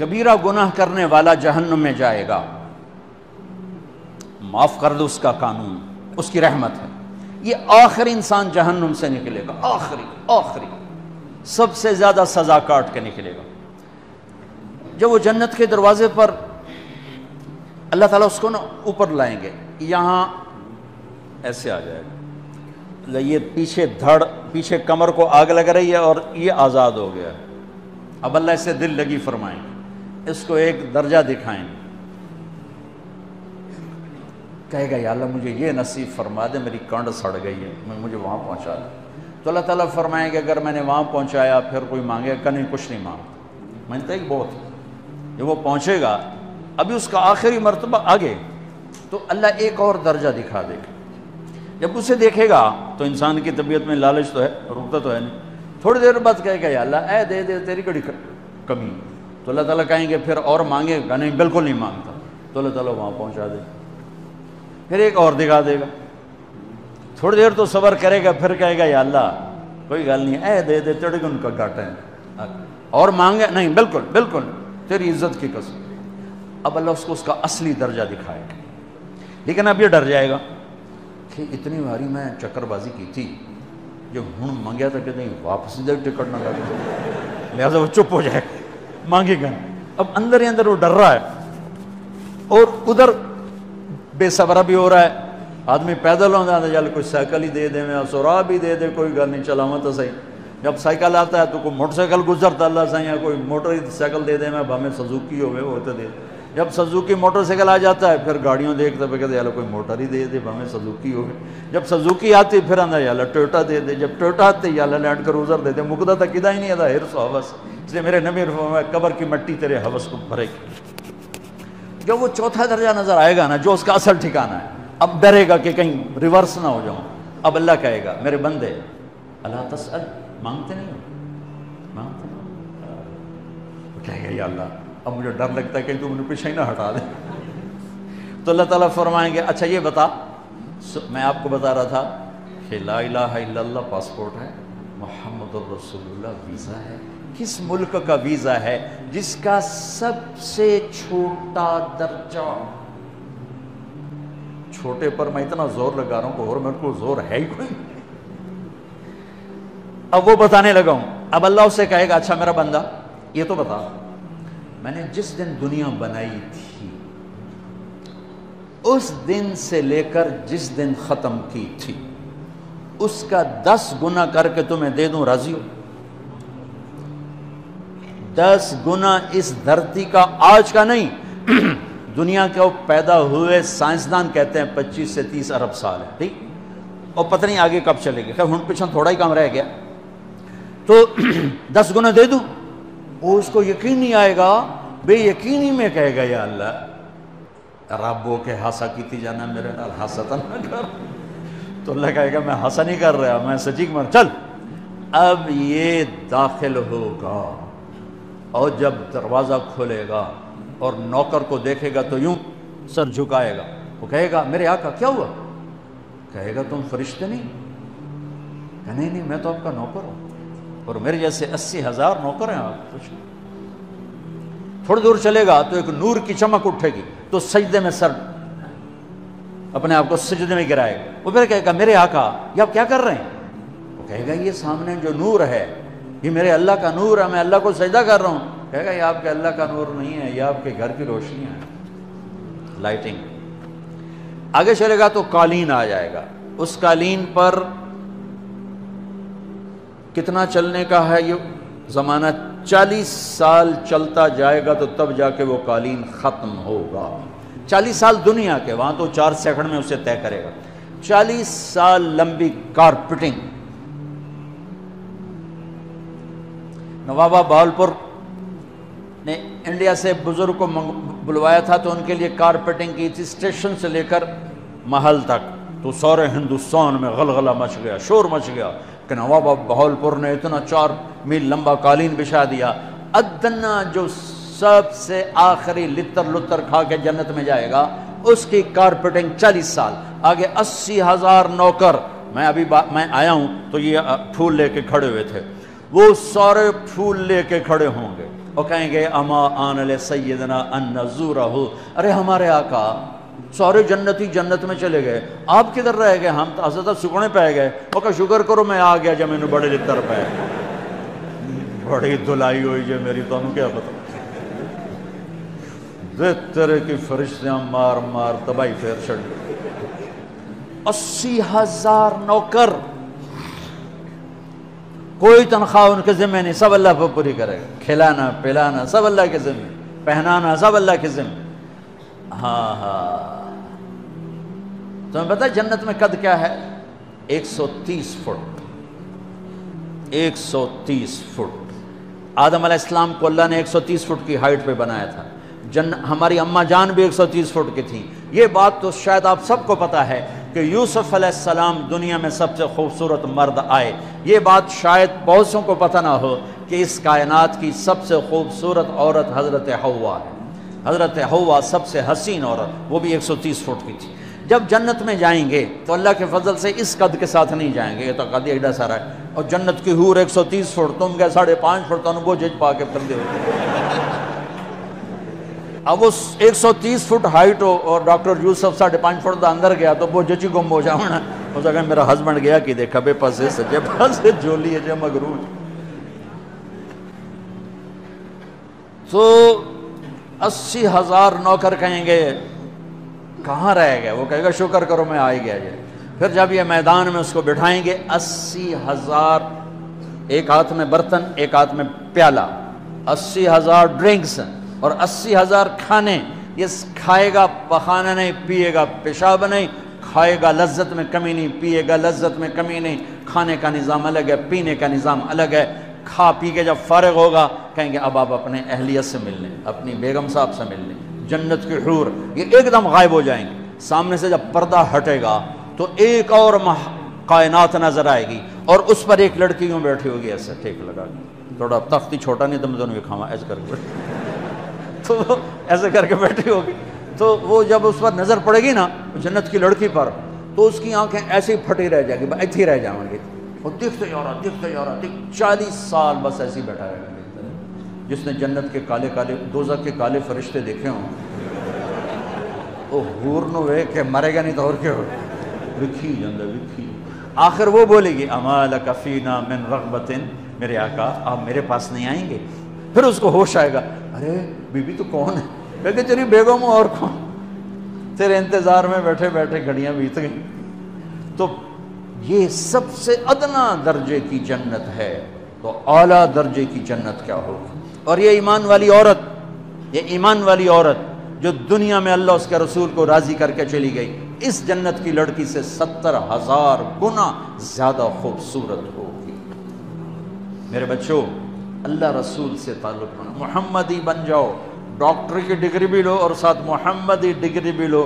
کبیرہ گناہ کرنے والا جہنم میں جائے گا، معاف کر دو اس کا قانون، اس کی رحمت ہے، یہ آخری انسان جہنم سے نکلے گا، آخری سب سے زیادہ سزا کاٹ کے نکلے گا۔ جب وہ جنت کے دروازے پر اللہ تعالیٰ اس کو نا اوپر لائیں گے، یہاں ایسے آ جائے گا، یہ پیچھے کمر کو آگ لگ رہی ہے اور یہ آزاد ہو گیا ہے۔ اب اللہ اسے دل لگی فرمائیں گے، اس کو ایک درجہ دکھائیں گے، کہے گا یا اللہ مجھے یہ نصیب فرما دے، میری کانڈ سڑ گئی ہے، مجھے وہاں پہنچا دے۔ تو اللہ تعالیٰ فرمائیں گے اگر میں نے وہاں پہنچایا پھر کوئی مانگے گا نہیں، کچھ نہیں مانگتا، میں نے کہا بہت۔ جب وہ پہنچے گا ابھی اس کا آخری مرتبہ آگے، تو اللہ ایک اور درجہ دکھا دے گا۔ جب اسے دیکھے گا تو انسان کی طبیعت میں لالچ تو ہے، رکتا تو ہے نہیں، تھوڑی دیر بعد کہے گا یا اللہ اے دے دے، تیری کڑی کمی۔ تو اللہ تعالیٰ کہیں گے پھر اور مانگے گا نہیں، بالکل نہیں مانگتا، تو اللہ تعالیٰ وہاں پہنچا دے، پھر ایک اور دکھا دے گا، تھوڑی دیر تو صبر کرے گا، پھر کہے گا یا اللہ کوئی گل نہیں، اے دے دے، تیرے کو ان کا گھاٹا ہے، اور مانگے نہیں، بالکل تیری عزت کی قسم۔ اب اللہ اس کا اصلی درجہ دکھائے گا، لیکن اب یہ ڈر جائے گا کہ اتنی باری میں چکر بازی کی تھی، جو ہوں مانگیا تھا کہ نہیں واپس دے ٹکٹ نہ لگے، لہٰذا وہ چپ ہو جائے گا، مانگے گا۔ اب اندر ہی اندر وہ ڈر رہا ہے، اور ادھر بے صبرہ بھی ہو رہا ہے، آدمی پیدل ہوتا ہے چل کوئی سائیکل ہی دے دے، میں سورا بھی دے دے، کوئی گل نہیں، چلاواں تو صحیح۔ جب سائیکل آتا ہے تو کوئی موٹر سائیکل گزرتا اللہ صحیح ہے، کوئی موٹر سائیکل دے دے، میں بھامے سزوکی ہوئے وہ تو دے۔ جب سزوکی موٹر سائیکل آ جاتا ہے پھر گاڑیوں دیکھتا پہ کہتے ہیں کوئی موٹر ہی دے دے، بھامے سزوکی ہوئے۔ جب سزوکی آتی پھر آندہ یا اللہ ٹویوٹا دے دے، جب ٹویوٹا آتے یا اللہ لینڈ کروزر دے دے، مقدہ تک کدا ہی نہیں آتا ہرس و حوث، اس لیے میرے نبی فرمایا قبر کی مٹی تیرے حوث کو بھرے گی۔ جب وہ چوتھا درجہ نظر آئے گا نا، جو اس کا اصل ٹھکانہ ہے، اب ڈرے گا کہ کہیں ریورس نہ ہو جاؤں۔ اب اللہ کہے گا میرے بندے اللہ تسأل، مانگتے نہیں ہو، مانگتے نہیں ہو، کہے گا یا اللہ اب مجھے ڈر لگتا ہے کہ تم انہیں پیچھے ہی نہ ہٹا دے۔ تو اللہ تعالیٰ فرمائیں گے اچھا یہ بتا، میں آپ کو بتا رہا تھا کہ لا الہ الا اللہ پاسپورٹ ہے، محمد الرسول اللہ ویزا ہے۔ کس ملک کا ویزا ہے؟ جس کا سب سے چھوٹا درجہ، چھوٹے پر میں اتنا زور لگا رہا ہوں کہ اور میرے کو زور ہے ہی کوئی۔ اب وہ بتانے لگا ہوں، اب اللہ اسے کہے گا اچھا میرا بندہ یہ تو بتا، میں نے جس دن دنیا بنائی تھی اس دن سے لے کر جس دن ختم کی تھی اس کا 10 گنا کر کے تمہیں دے دوں، راضی ہو؟ 10 گنا اس دھرتی کا، آج کا نہیں، دنیا کے پیدا ہوئے سائنسدان کہتے ہیں 25 سے 30 ارب سال ہے، ٹھیک، اور پتہ نہیں آگے کب چلے گی، خیر ہن پیچھے تھوڑا ہی کام رہ گیا، تو 10 گنا دے دوں۔ وہ اس کو یقین نہیں آئے گا، بے یقینی میں کہے گا یا اللہ ربو کے ہاسا کیتی جانا میرے نال ہاسا تو نہ کر۔ تو اللہ کہے گا میں ہاسا نہیں کر رہا، میں سچی مر، چل اب یہ داخل ہوگا، اور جب دروازہ کھولے گا اور نوکر کو دیکھے گا تو یوں سر جھکائے گا، وہ کہے گا میرے آقا کیا ہوا؟ کہے گا تم فرشتے نہیں؟ کہ نہیں میں تو آپ کا نوکر ہوں، اور میرے جیسے 80,000 نوکر ہیں، آپ کچھ تھوڑی دور چلے گا تو ایک نور کی چمک اٹھے گی تو سجدے میں سر اپنے آپ کو سجدے میں گرائے گا، وہ پھر کہے گا میرے آقا یہ آپ کیا کر رہے ہیں؟ وہ کہے گا یہ سامنے جو نور ہے یہ میرے اللہ کا نور ہے، میں اللہ کو سجدہ کر رہا ہوں۔ کہے گا یہ آپ کے اللہ کا نور نہیں ہے، یہ آپ کے گھر کی روشنیاں ہیں، لائٹنگ۔ آگے چلے گا تو قالین آ جائے گا، اس قالین پر کتنا چلنے کا ہے یہ زمانہ؟ 40 سال چلتا جائے گا تو تب جا کے وہ قالین ختم ہوگا۔ 40 سال دنیا کے، وہاں تو 4 سیکنڈ میں اسے طے کرے گا۔ 40 سال لمبی کارپیٹنگ۔ نوابہ بہاولپور نے انڈیا سے بزرگ کو بلوایا تھا تو ان کے لیے کارپیٹنگ کی تھی، اسٹیشن سے لے کر محل تک، تو سارے ہندوستان میں غلغلہ مچ گیا، شور مچ گیا کہ نواب بہاولپور نے اتنا 4 میل لمبا قالین بچھا دیا۔ ادنا جو سب سے آخری لتر کھا کے جنت میں جائے گا اس کی کارپیٹنگ 40 سال، آگے 80,000 نوکر۔ میں آیا ہوں تو یہ پھول لے کے کھڑے ہوئے تھے، وہ سارے پھول لے کے کھڑے ہوں گے، اور کہیں گے اما آن لسیدنا ان نزورہ، ارے ہمارے آقا سارے جنتی جنت میں چلے گئے، آپ کدھر رہ گئے؟ ہم تو حضرت سکنے پہ گئے۔ وہ کہا شکر کرو میں آ گیا جب میں بڑے لتر پہ بڑی دلائی ہوئی جو میری، تو انہوں کیا پتا تیرے کی فرشتیاں مار مار تباہی پھیر چھڑ گئے۔ 80,000 نوکر، کوئی تنخواہ ان کے ذمہ نہیں، سب اللہ پر پوری کرے گا، کھلانا پلانا سب اللہ کے ذمہ، پہنانا سب اللہ کے ذمہ۔ ہاں تمہیں پتہ جنت میں قد کیا ہے؟ 130 فٹ، 130 فٹ۔ آدم علیہ السلام کو اللہ نے 130 فٹ کی ہائٹ پہ بنایا تھا، ہماری اماں جان بھی 130 فٹ کی تھی۔ یہ بات تو شاید آپ سب کو پتہ ہے کہ یوسف علیہ السلام دنیا میں سب سے خوبصورت مرد آئے۔ یہ بات شاید بہت سوں کو پتہ نہ ہو کہ اس کائنات کی سب سے خوبصورت عورت حضرت حوا ہے۔ حضرت حوا سب سے حسین عورت، وہ بھی 130 فٹ کی تھی۔ جب جنت میں جائیں گے تو اللہ کے فضل سے اس قد کے ساتھ نہیں جائیں گے، یہ تو قد ایڈا سارا ہے، اور جنت کی حور 130 فٹ، تم گئے 5.5 فٹ، تو انہوں جج پا کے پردے ہوتے۔ اب وہ 130 فٹ ہائٹ ہو اور ڈاکٹر یوسف 5.5 فٹ دا اندر گیا تو وہ جچی گم ہو جاؤنا، ہو سکتا ہے میرا ہسبینڈ گیا کہ دیکھا بے پاسے سجے پاسے جولی ہے جو مغرور۔ تو 80,000 نوکر کہیں گے کہاں رہ گئے؟ وہ کہے گا شکر کرو میں آ ہی گیا جائے۔ پھر جب یہ میدان میں اس کو بٹھائیں گے، 80,000، ایک ہاتھ میں برتن ایک ہاتھ میں پیالہ، 80,000 ڈرنکس اور 80,000 کھانے۔ یہ کھائے گا پخانا نہیں، پیے گا پیشاب نہیں، کھائے گا لذت میں کمی نہیں، پیے گا لذت میں کمی نہیں۔ کھانے کا نظام الگ ہے، پینے کا نظام الگ ہے۔ کھا پی کے جب فارغ ہوگا کہیں گے اب آپ اپنے اہلیت سے مل لیں، اپنی بیگم صاحب سے مل لیں۔ جنت کی حور یہ ایک دم غائب ہو جائیں گے، سامنے سے جب پردہ ہٹے گا تو ایک اور کائنات نظر آئے گی، اور اس پر ایک لڑکی یوں بیٹھی ہوگی ایسے ٹھیک لگا کے، تھوڑا تختی چھوٹا نہیں تو میں دونوں کھاوا ایسے کر کے تو وہ ایسے کر کے بیٹھی ہوگی۔ تو وہ جب اس پر نظر پڑے گی نا جنت کی لڑکی پر، تو اس کی آنکھیں ایسے ہی پھٹی رہ جائیں گی، ایتھی ہی رہ جائیں گی، وہ دیکھتے جا رہا دیکھتے جا رہا، 40 سال بس ایسے ہی بیٹھا رہے گا۔ جس نے جنت کے کالے کالے دوزخ کے کالے فرشتے دیکھے ہوں، وہ حور نو وے کہ مرے گا نہیں تو اور کیا ہو، وکھی جاندہ وکھی۔ آخر وہ بولے گی اما لک فینا من رغبت، میرے آقا آپ میرے پاس نہیں آئیں گے؟ پھر اس کو ہوش آئے گا، ارے بی بی تو کون ہے؟ کہ تیری بیگم ہوں، اور کون؟ تیرے انتظار میں بیٹھے بیٹھے گھڑیاں بیت گئیں۔ تو یہ سب سے ادنا درجے کی جنت ہے، تو اعلیٰ درجے کی جنت کیا ہوگی؟ اور یہ ایمان والی عورت، یہ ایمان والی عورت جو دنیا میں اللہ اس کے رسول کو راضی کر کے چلی گئی، اس جنت کی لڑکی سے 70,000 گنا زیادہ خوبصورت ہوگی۔ میرے بچوں، اللہ رسول سے تعلق بنا، محمدی بن جاؤ، ڈاکٹر کی ڈگری بھی لو اور ساتھ محمدی ڈگری بھی لو،